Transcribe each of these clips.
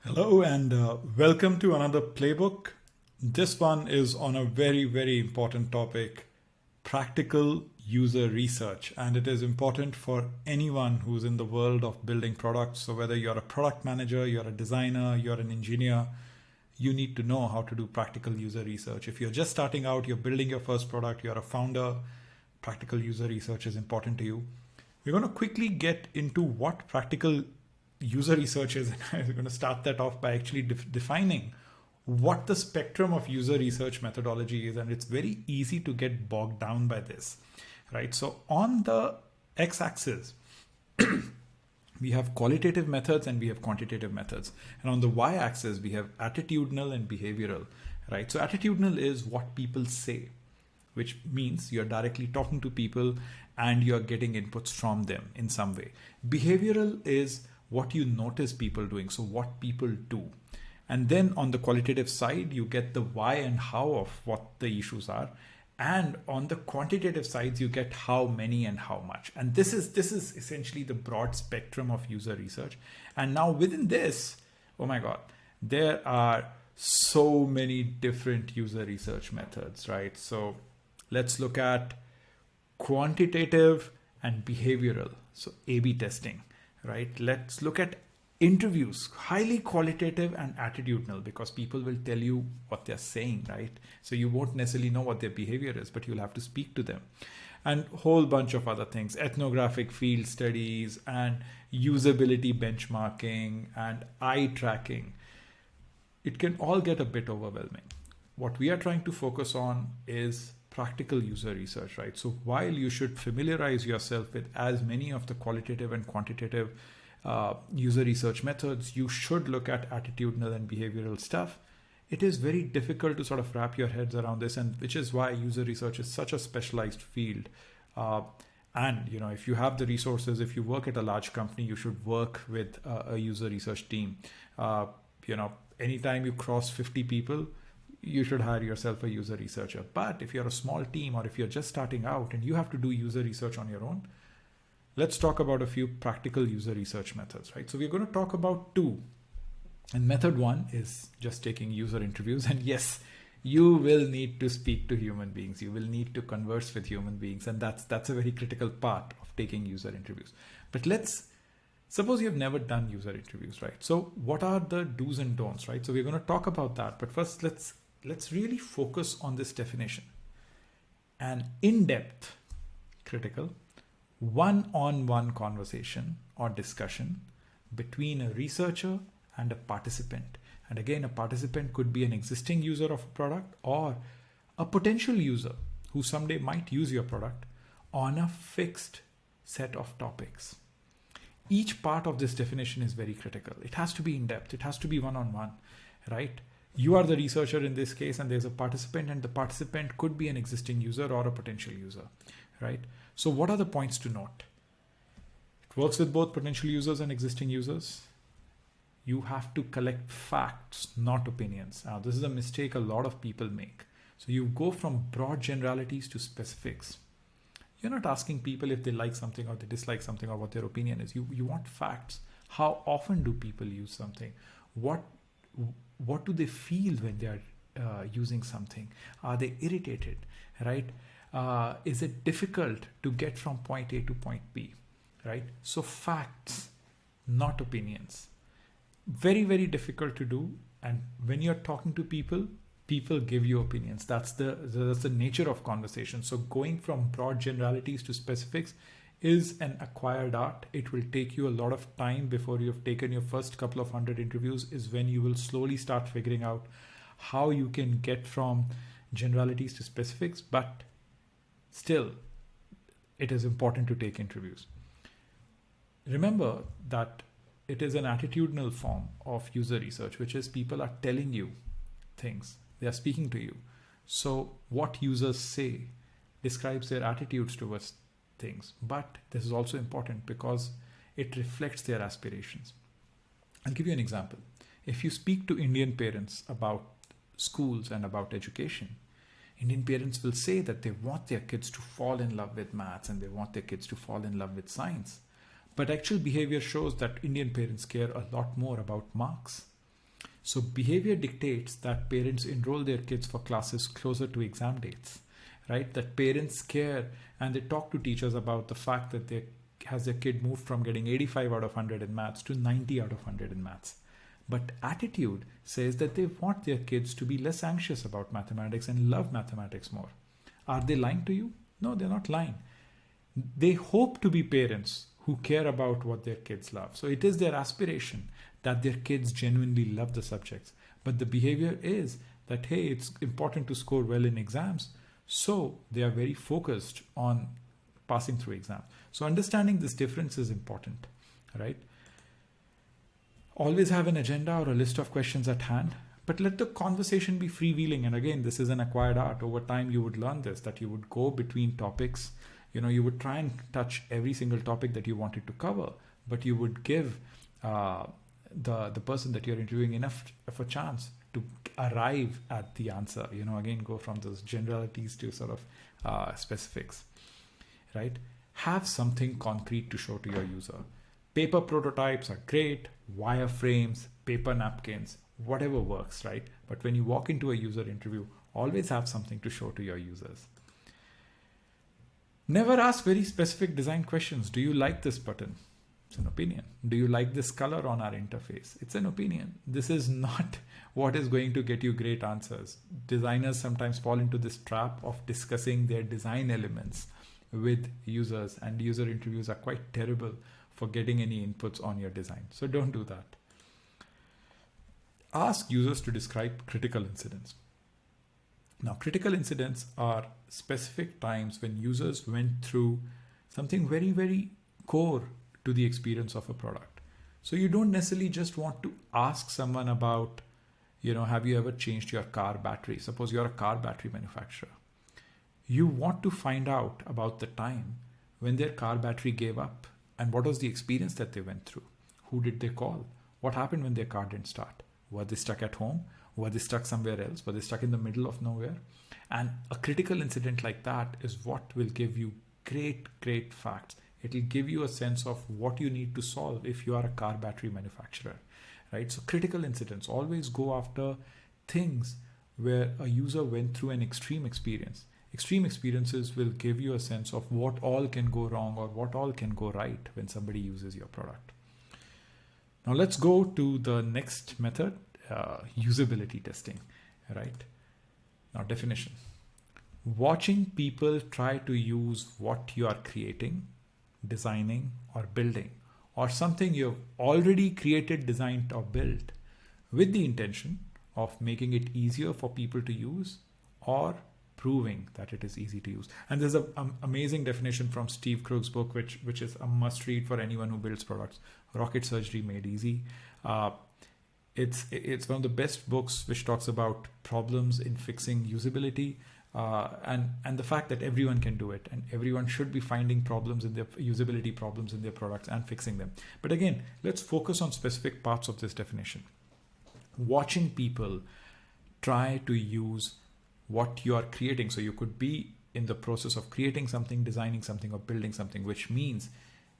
Hello and welcome to another playbook. This one is on a very, very important topic, practical user research. And it is important for anyone who's in the world of building products. So, whether you're a product manager, you're a designer, you're an engineer, you need to know how to do practical user research. If you're just starting out, you're building your first product, you're a founder, practical user research is important to you. We're going to quickly get into what practical user research is. And I'm going to start that off by actually defining what the spectrum of user research methodology is. And it's very easy to get bogged down by this, right? So on the x-axis, we have qualitative methods and we have quantitative methods. And on the y-axis, we have attitudinal and behavioral, right? So attitudinal is what people say, which means you're directly talking to people and you're getting inputs from them in some way. Behavioral is what you notice people doing, so what people do. And then on the qualitative side, you get the why and how of what the issues are. And on the quantitative sides, you get how many and how much. And this is essentially the broad spectrum of user research. And now within this, oh my God, there are so many different user research methods, right? So let's look at quantitative and behavioral. So A/B testing, right? Let's look at interviews, highly qualitative and attitudinal, because people will tell you what they're saying, right? So you won't necessarily know what their behavior is, but you'll have to speak to them. And a whole bunch of other things, ethnographic field studies and usability benchmarking and eye tracking. It can all get a bit overwhelming. What we are trying to focus on is practical user research, right? So while you should familiarize yourself with as many of the qualitative and quantitative user research methods, you should look at attitudinal and behavioral stuff. It is very difficult to sort of wrap your heads around this, and which is why user research is such a specialized field. And if you have the resources, if you work at a large company, you should work with a user research team. Anytime you cross 50 people, you should hire yourself a user researcher. But if you're a small team or if you're just starting out and you have to do user research on your own, let's talk about a few practical user research methods, right? So we're going to talk about two. And method one is just taking user interviews. And yes, you will need to speak to human beings. You will need to converse with human beings. And that's a very critical part of taking user interviews. But suppose you've never done user interviews, right? So what are the do's and don'ts, right? So we're going to talk about that. But first, let's really focus on this definition. An in-depth, critical, one-on-one conversation or discussion between a researcher and a participant. And again, a participant could be an existing user of a product or a potential user who someday might use your product on a fixed set of topics. Each part of this definition is very critical. It has to be in-depth. It has to be one-on-one, right? You are the researcher in this case, and there's a participant, and the participant could be an existing user or a potential user, right? So what are the points to note? It works with both potential users and existing users. You have to collect facts, not opinions. Now, this is a mistake a lot of people make. So you go from broad generalities to specifics. You're not asking people if they like something or they dislike something or what their opinion is. You want facts. How often do people use something? What do they feel when they are using something? Are they irritated, right? Is it difficult to get from point A to point B, right? So facts, not opinions. Very, very difficult to do. And when you're talking to people, people give you opinions. That's the nature of conversation. So going from broad generalities to specifics is an acquired art. It will take you a lot of time before you've taken your first couple of hundred interviews, is when you will slowly start figuring out how you can get from generalities to specifics. But still, it is important to take interviews. Remember that it is an attitudinal form of user research, which is people are telling you things. They are speaking to you. So what users say describes their attitudes towards things. But this is also important because it reflects their aspirations. I'll give you an example. If you speak to Indian parents about schools and about education, Indian parents will say that they want their kids to fall in love with maths and they want their kids to fall in love with science. But actual behavior shows that Indian parents care a lot more about marks. So behavior dictates that parents enroll their kids for classes closer to exam dates, right? That parents care and they talk to teachers about the fact that has their kid moved from getting 85 out of 100 in maths to 90 out of 100 in maths. But attitude says that they want their kids to be less anxious about mathematics and love mathematics more. Are they lying to you? No, they're not lying. They hope to be parents who care about what their kids love. So it is their aspiration that their kids genuinely love the subjects. But the behavior is that, hey, it's important to score well in exams. So they are very focused on passing through exams. So understanding this difference is important, right? Always have an agenda or a list of questions at hand, but let the conversation be freewheeling. And again, this is an acquired art. Over time, you would learn this, that you would go between topics. You would try and touch every single topic that you wanted to cover, but you would give the person that you're interviewing enough of a chance to arrive at the answer. Again, go from those generalities to sort of specifics, right? Have something concrete to show to your user. Paper prototypes are great, wireframes, paper napkins, whatever works, right? But when you walk into a user interview, always have something to show to your users. Never ask very specific design questions. Do you like this button? It's an opinion. Do you like this color on our interface? It's an opinion. This is not what is going to get you great answers. Designers sometimes fall into this trap of discussing their design elements with users, and user interviews are quite terrible for getting any inputs on your design. So don't do that. Ask users to describe critical incidents. Now, critical incidents are specific times when users went through something very, very core to the experience of a product. So you don't necessarily just want to ask someone about, have you ever changed your car battery? Suppose you're a car battery manufacturer. You want to find out about the time when their car battery gave up and what was the experience that they went through. Who did they call? What happened when their car didn't start? Were they stuck at home? Were they stuck somewhere else? Were they stuck in the middle of nowhere? And a critical incident like that is what will give you great, great facts. It will give you a sense of what you need to solve if you are a car battery manufacturer, right? So critical incidents, always go after things where a user went through an extreme experience. Extreme experiences will give you a sense of what all can go wrong or what all can go right when somebody uses your product. Now let's go to the next method, usability testing, right? Now definition. Watching people try to use what you are creating, designing, or building, or something you've already created, designed, or built with the intention of making it easier for people to use or proving that it is easy to use. And there's an amazing definition from Steve Krug's book, which is a must read for anyone who builds products, Rocket Surgery Made Easy. It's one of the best books which talks about problems in fixing usability and the fact that everyone can do it and everyone should be finding problems in their usability problems in their products and fixing them. But again, let's focus on specific parts of this definition. Watching people try to use what you are creating. So you could be in the process of creating something, designing something, or building something, which means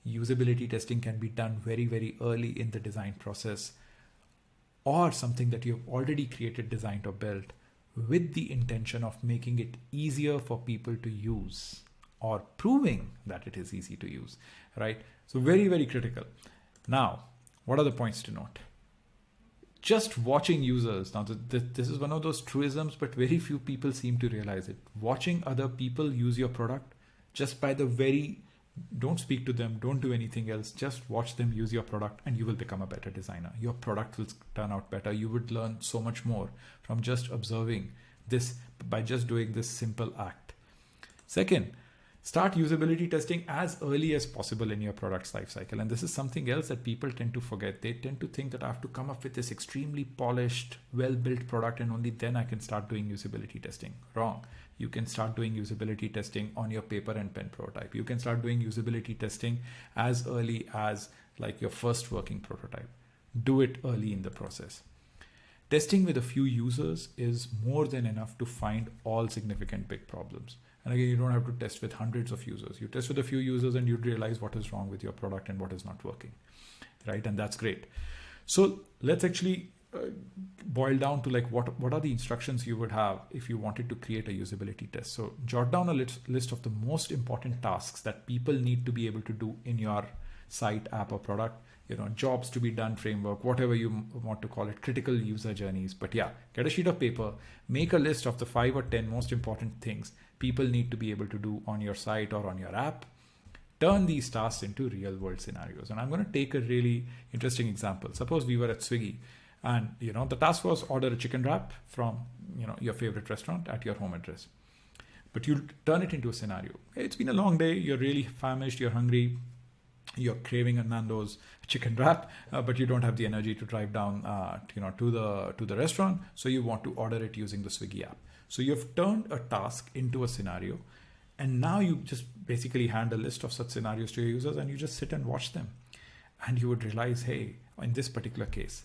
usability testing can be done very, very early in the design process, or something that you've already created, designed, or built with the intention of making it easier for people to use or proving that it is easy to use, right? So very, very critical. Now, what are the points to note? Just watching users. Now, this is one of those truisms, but very few people seem to realize it. Watching other people use your product just by don't speak to them, don't do anything else. Just watch them use your product and you will become a better designer. Your product will turn out better. You would learn so much more from just observing this by just doing this simple act. Second, start usability testing as early as possible in your product's lifecycle. And this is something else that people tend to forget. They tend to think that I have to come up with this extremely polished, well-built product and only then I can start doing usability testing. Wrong. You can start doing usability testing on your paper and pen prototype. You can start doing usability testing as early as like your first working prototype. Do it early in the process. Testing with a few users is more than enough to find all significant big problems. And again, you don't have to test with hundreds of users. You test with a few users and you'd realize what is wrong with your product and what is not working, right? And that's great. So let's actually boil down to like what are the instructions you would have if you wanted to create a usability test. So jot down a list of the most important tasks that people need to be able to do in your site, app, or product. Jobs to be done framework, whatever you want to call it, critical user journeys. But yeah, get a sheet of paper, make a list of the 5 or 10 most important things people need to be able to do on your site or on your app. Turn these tasks into real world scenarios. And I'm going to take a really interesting example. Suppose we were at Swiggy and, the task was order a chicken wrap from, your favorite restaurant at your home address. But you turn it into a scenario. It's been a long day. You're really famished. You're hungry. You're craving a Nando's chicken wrap, but you don't have the energy to drive down, to the restaurant. So you want to order it using the Swiggy app. So you've turned a task into a scenario, and now you just basically hand a list of such scenarios to your users, and you just sit and watch them, and you would realize, hey, in this particular case,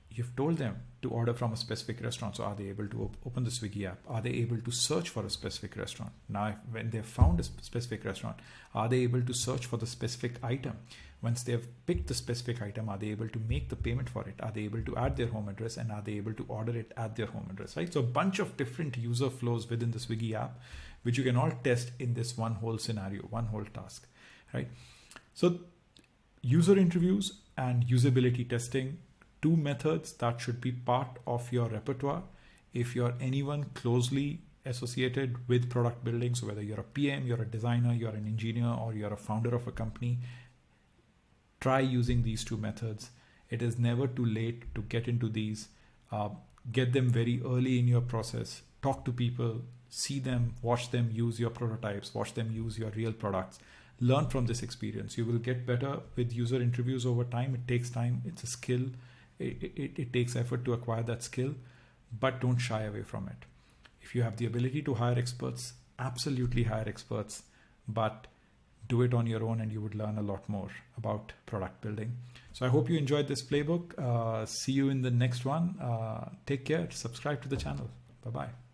you've told them to order from a specific restaurant. So are they able to open the Swiggy app? Are they able to search for a specific restaurant? Now, when they've found a specific restaurant, are they able to search for the specific item? Once they've picked the specific item, are they able to make the payment for it? Are they able to add their home address, and are they able to order it at their home address, right? So a bunch of different user flows within the Swiggy app, which you can all test in this one whole scenario, one whole task, right? So user interviews and usability testing, 2 methods that should be part of your repertoire. If you're anyone closely associated with product building, so whether you're a PM, you're a designer, you're an engineer, or you're a founder of a company, try using these 2 methods. It is never too late to get into these. Get them very early in your process. Talk to people, see them, watch them use your prototypes, watch them use your real products. Learn from this experience. You will get better with user interviews over time. It takes time. It's a skill. It takes effort to acquire that skill, but don't shy away from it. If you have the ability to hire experts, absolutely hire experts, but do it on your own, and you would learn a lot more about product building. So I hope you enjoyed this playbook. See you in the next one. Take care. Subscribe to the channel. Bye-bye.